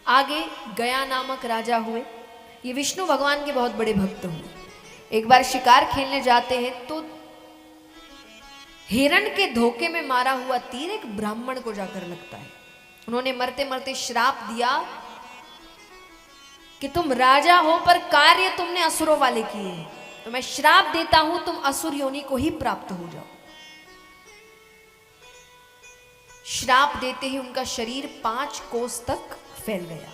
आगे गया नामक राजा हुए। ये विष्णु भगवान के बहुत बड़े भक्त हुए। एक बार शिकार खेलने जाते हैं तो हिरण के धोखे में मारा हुआ तीर एक ब्राह्मण को जाकर लगता है। उन्होंने मरते मरते श्राप दिया कि तुम राजा हो पर कार्य तुमने असुरों वाले किए हैं, तो मैं श्राप देता हूं तुम असुर योनि को ही प्राप्त हो जाओ। श्राप देते ही उनका शरीर 5 कोस तक फैल गया।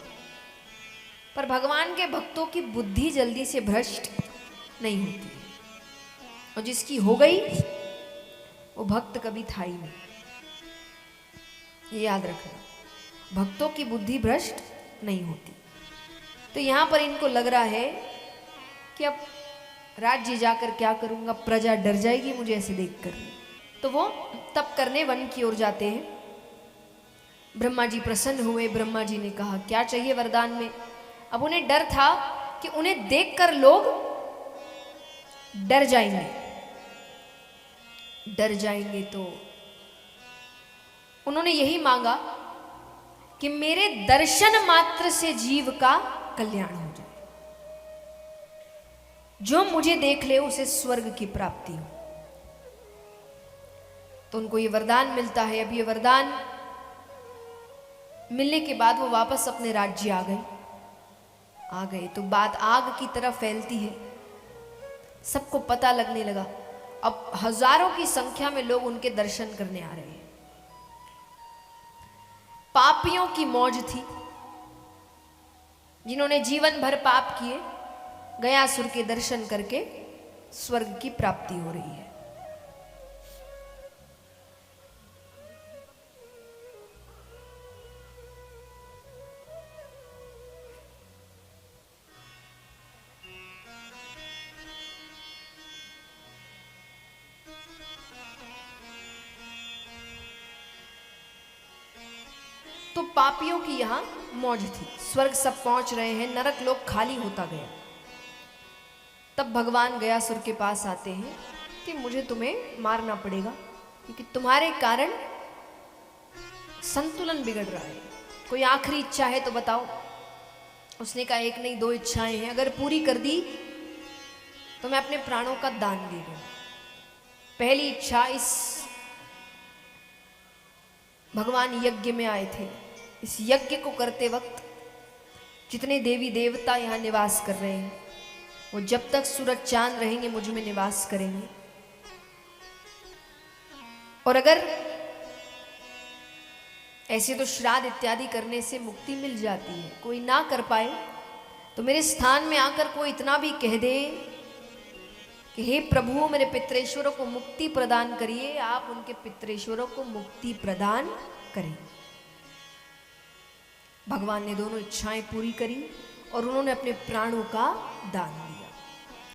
पर भगवान के भक्तों की बुद्धि जल्दी से भ्रष्ट नहीं होती, और जिसकी हो गई वो भक्त कभी था ही नहीं। ये याद रखना, भक्तों की बुद्धि भ्रष्ट नहीं होती। तो यहां पर इनको लग रहा है कि अब राज्य जाकर क्या करूंगा, प्रजा डर जाएगी मुझे ऐसे देखकर। तो वो तप करने वन की ओर जाते हैं। ब्रह्मा जी प्रसन्न हुए। ब्रह्मा जी ने कहा क्या चाहिए वरदान में। अब उन्हें डर था कि उन्हें देखकर लोग डर जाएंगे, डर जाएंगे। तो उन्होंने यही मांगा कि मेरे दर्शन मात्र से जीव का कल्याण हो जाए, जो मुझे देख ले उसे स्वर्ग की प्राप्ति हो। तो उनको ये वरदान मिलता है। अब ये वरदान मिलने के बाद वो वापस अपने राज्य आ गए तो बात आग की तरह फैलती है। सबको पता लगने लगा। अब हजारों की संख्या में लोग उनके दर्शन करने आ रहे हैं। पापियों की मौज थी, जिन्होंने जीवन भर पाप किए, गयासुर के दर्शन करके स्वर्ग की प्राप्ति हो रही है। तो पापियों की यहां मौज थी। स्वर्ग सब पहुंच रहे हैं, नरक लोक खाली होता गया। तब भगवान गयासुर के पास आते हैं कि मुझे तुम्हें मारना पड़ेगा, क्योंकि तुम्हारे कारण संतुलन बिगड़ रहा है। कोई आखिरी इच्छा है तो बताओ। उसने कहा एक नहीं 2 इच्छाएं हैं, अगर पूरी कर दी तो मैं अपने प्राणों का दान दे दूं। पहली इच्छा, इस भगवान यज्ञ में आए थे, इस यज्ञ को करते वक्त जितने देवी देवता यहां निवास कर रहे हैं वो जब तक सूरज चांद रहेंगे मुझ में निवास करेंगे। और अगर ऐसे तो श्राद्ध इत्यादि करने से मुक्ति मिल जाती है, कोई ना कर पाए तो मेरे स्थान में आकर कोई इतना भी कह दे कि हे प्रभु मेरे पितरेश्वरों को मुक्ति प्रदान करिए, आप उनके पितरेश्वरों को मुक्ति प्रदान करें। भगवान ने दोनों इच्छाएं पूरी करी और उन्होंने अपने प्राणों का दान दिया।